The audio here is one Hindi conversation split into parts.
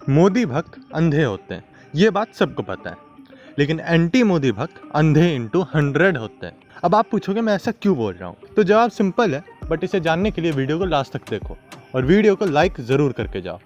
मोदी भक्त अंधे होते हैं, ये बात सबको पता है, लेकिन एंटी मोदी भक्त अंधे इंटू 100 होते हैं। अब आप पूछोगे मैं ऐसा क्यों बोल रहा हूँ, तो जवाब सिंपल है, बट इसे जानने के लिए वीडियो को लास्ट तक देखो और वीडियो को लाइक जरूर करके जाओ।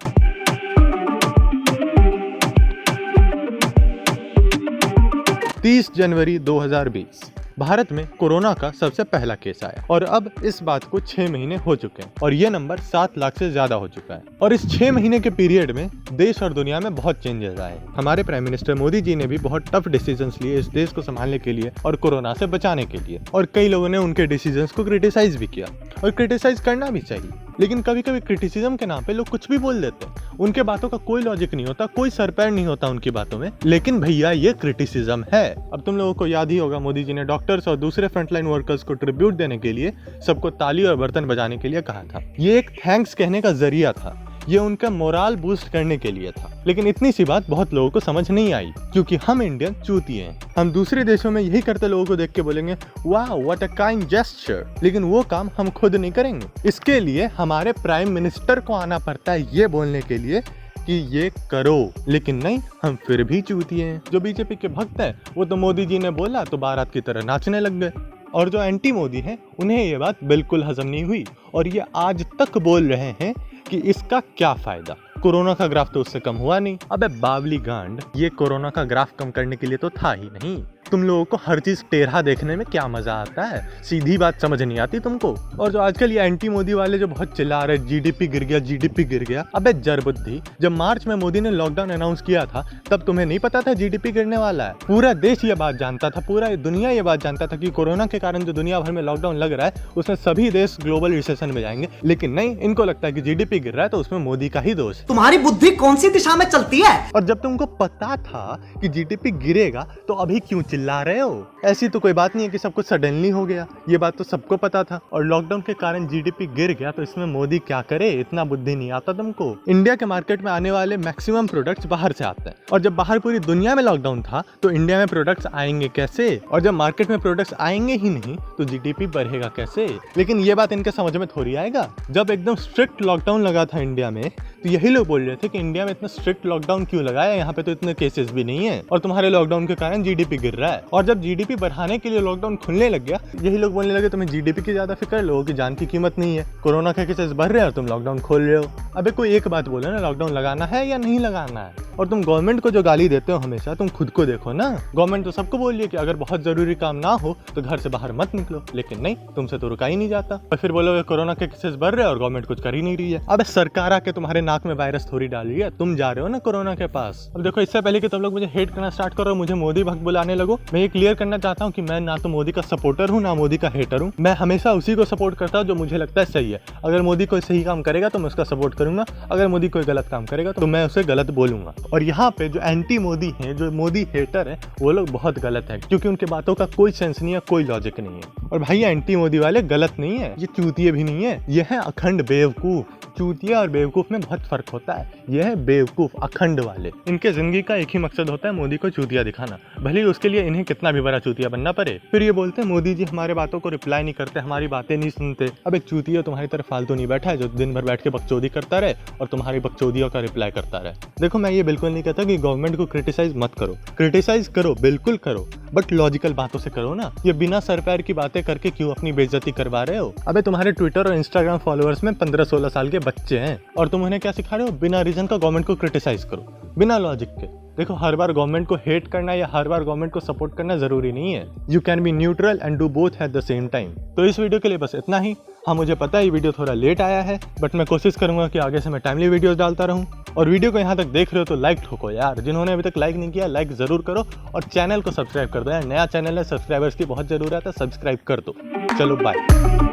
30 जनवरी 2020 भारत में कोरोना का सबसे पहला केस आया और अब इस बात को 6 महीने हो चुके हैं और ये नंबर 7 लाख से ज्यादा हो चुका है। और इस 6 महीने के पीरियड में देश और दुनिया में बहुत चेंजेस आए। हमारे प्राइम मिनिस्टर मोदी जी ने भी बहुत टफ डिसीजंस लिए इस देश को संभालने के लिए और कोरोना से बचाने के लिए, और कई लोगों ने उनके डिसीजंस को क्रिटिसाइज भी किया और क्रिटिसाइज करना भी चाहिए, लेकिन कभी कभी क्रिटिसिज्म के नाम पे लोग कुछ भी बोल देते हैं। उनके बातों का कोई लॉजिक नहीं होता, कोई सर पैर नहीं होता उनकी बातों में, लेकिन भैया ये क्रिटिसिज्म है। अब तुम लोगों को याद ही होगा, मोदी जी ने डॉक्टर्स और दूसरे फ्रंटलाइन वर्कर्स को ट्रिब्यूट देने के लिए सबको ताली और बर्तन बजाने के लिए कहा था। ये एक थैंक्स कहने का जरिया था, ये उनका मोराल बूस्ट करने के लिए था। लेकिन इतनी सी बात बहुत लोगों को समझ नहीं आई, क्योंकि हम इंडियन चूतिए हैं। हम दूसरे देशों में यही करते लोगों को देख के बोलेंगे वाह व्हाट अ काइंड जेस्चर, लेकिन वो काम हम खुद नहीं करेंगे। इसके लिए हमारे प्राइम मिनिस्टर को आना पड़ता है ये बोलने के लिए कि ये करो, लेकिन नहीं, हम फिर भी चूतिए हैं। जो बीजेपी के भक्त हैं वो तो मोदी जी ने बोला तो बारात की तरह नाचने लग गए, और जो एंटी मोदी हैं उन्हें ये बात बिल्कुल हजम नहीं हुई और ये आज तक बोल रहे हैं कि इसका क्या फायदा, कोरोना का ग्राफ तो उससे कम हुआ नहीं। अबे बावली गांड, ये कोरोना का ग्राफ कम करने के लिए तो था ही नहीं। तुम लोगों को हर चीज टेढ़ा देखने में क्या मजा आता है, सीधी बात समझ नहीं आती तुमको। और जो आजकल ये एंटी मोदी वाले जो बहुत चिल्ला रहे जीडीपी गिर गया, जीडीपी गिर गया, अबे जरबुद्धि, जब मार्च में मोदी ने लॉकडाउन अनाउंस किया था तब तुम्हें नहीं पता था जीडीपी गिरने वाला है? पूरा देश ये बात जानता था, पूरा दुनिया ये बात जानता था कि कोरोना के कारण जो दुनिया भर में लॉकडाउन लग रहा है उसमें सभी देश ग्लोबल रिसेशन में जाएंगे, लेकिन नहीं, इनको लगता है कि जीडीपी गिर रहा है तो उसमें मोदी का ही दोष। तुम्हारी बुद्धि कौन सी दिशा में चलती है? और जब तुमको पता था कि जीडीपी गिरेगा तो अभी क्यों चिल्ला रहे हो? ऐसी तो कोई बात नहीं है कि सब कुछ सडनली हो गया, ये बात तो सबको पता था। और लॉकडाउन के कारण जीडीपी गिर गया तो इसमें मोदी क्या करे, इतना बुद्धि नहीं आता तुमको। इंडिया के मार्केट में आने वाले मैक्सिमम प्रोडक्ट्स बाहर से आते हैं, और जब बाहर पूरी दुनिया में लॉकडाउन था तो इंडिया में प्रोडक्ट्स आएंगे कैसे? और जब मार्केट में प्रोडक्ट्स आएंगे ही नहीं तो जीडीपी बढ़ेगा कैसे? लेकिन ये बात इनके समझ में थोड़ी आएगा। जब एकदम स्ट्रिक्ट लॉकडाउन लगा था इंडिया में तो यही लोग बोल रहे थे कि इंडिया में इतना स्ट्रिक्ट लॉकडाउन क्यों लगाया, यहाँ पे तो इतने केसेस भी नहीं है और तुम्हारे लॉकडाउन के कारण जीडीपी गिर रहा है। और जब जीडीपी बढ़ाने के लिए लॉकडाउन खुलने लग गया, यही लोग बोलने लगे तुम्हें जीडीपी की ज्यादा फिक्र, लोगों की जान की कीमत नहीं है, कोरोना के केसेस बढ़ रहे हैं और तुम लॉकडाउन खोल रहे हो। अबे कोई एक बात बोलो ना, लॉकडाउन लगाना है या नहीं लगाना है? और तुम गवर्नमेंट को जो गाली देते हो हमेशा, तुम खुद को देखो ना। गवर्नमेंट तो सबको बोल रही है कि अगर बहुत जरूरी काम ना हो तो घर से बाहर मत निकलो, लेकिन नहीं, तुमसे तो रुका ही नहीं जाता। और फिर बोलोगे कोरोना के केसेस बढ़ रहे हैं और गवर्नमेंट कुछ कर ही नहीं रही है। अबे सरकार आके तुम्हारे नाक में वायरस थोड़ी डाल रही है, तुम जा रहे हो ना कोरोना के पास। अब देखो, इससे पहले कि तुम लोग मुझे हेट करना स्टार्ट करो, मुझे मोदी भक्त बुलाने लगो, मैं ये क्लियर करना चाहता हूँ कि मैं ना तो मोदी का सपोर्टर हूँ ना मोदी का हेटर हूँ। मैं हमेशा उसी को सपोर्ट करता हूँ जो मुझे लगता है सही है। अगर मोदी कोई सही काम करेगा तो मैं उसका सपोर्ट करूंगा, अगर मोदी कोई गलत काम करेगा तो मैं उसे गलत बोलूंगा। और यहाँ पे जो एंटी मोदी हैं, जो मोदी हेटर है, वो लोग बहुत गलत है, क्योंकि उनके बातों का कोई सेंस नहीं है, कोई लॉजिक नहीं है। और भाई एंटी मोदी वाले गलत नहीं है, ये चूतिए भी नहीं है, ये है अखंड बेवकूफ। चूतिया और बेवकूफ में बहुत फर्क होता है। ये है बेवकूफ अखंड वाले, इनके जिंदगी का एक ही मकसद होता है, मोदी को चूतिया दिखाना, भले ही उसके लिए इन्हें कितना भी बड़ा चूतिया बनना पड़े। फिर ये बोलते हैं मोदी जी हमारे बातों को रिप्लाई नहीं करते, हमारी बातें नहीं सुनते। अब एक चूतिया तुम्हारी तरफ फालतू नहीं बैठा है जो दिन भर बैठ के बकचोदी करता रहे और तुम्हारी बकचोदियों का रिप्लाई करता रहे। देखो, मैं ये बिल्कुल नहीं कहता कि गवर्नमेंट को क्रिटिसाइज मत करो, क्रिटिसाइज करो, बिल्कुल करो, बट लॉजिकल बातों से करो ना। ये बिना सर पैर की बातें करके क्यों अपनी बेइज्जती करवा रहे हो? अबे तुम्हारे ट्विटर और इंस्टाग्राम फॉलोअर्स में 15-16 साल के बच्चे हैं और तुम उन्हें क्या सिखा रहे हो? बिना रीजन का गवर्नमेंट को क्रिटिसाइज करो, बिना लॉजिक के। देखो, हर बार गवर्नमेंट को हेट करना या हर बार गवर्नमेंट को सपोर्ट करना जरूरी नहीं है। You can be neutral and do both at the same time. तो इस वीडियो के लिए बस इतना ही। हाँ, मुझे पता है ये वीडियो थोड़ा लेट आया है, बट मैं कोशिश करूंगा कि आगे से मैं टाइमली वीडियोस डालता रहूं। और वीडियो को यहाँ तक देख रहे हो तो लाइक ठोको यार, जिन्होंने अभी तक लाइक नहीं किया लाइक जरूर करो, और चैनल को सब्सक्राइब कर दो यार, नया चैनल है, सब्सक्राइबर्स की बहुत जरूरत है, सब्सक्राइब कर दो। चलो बाय।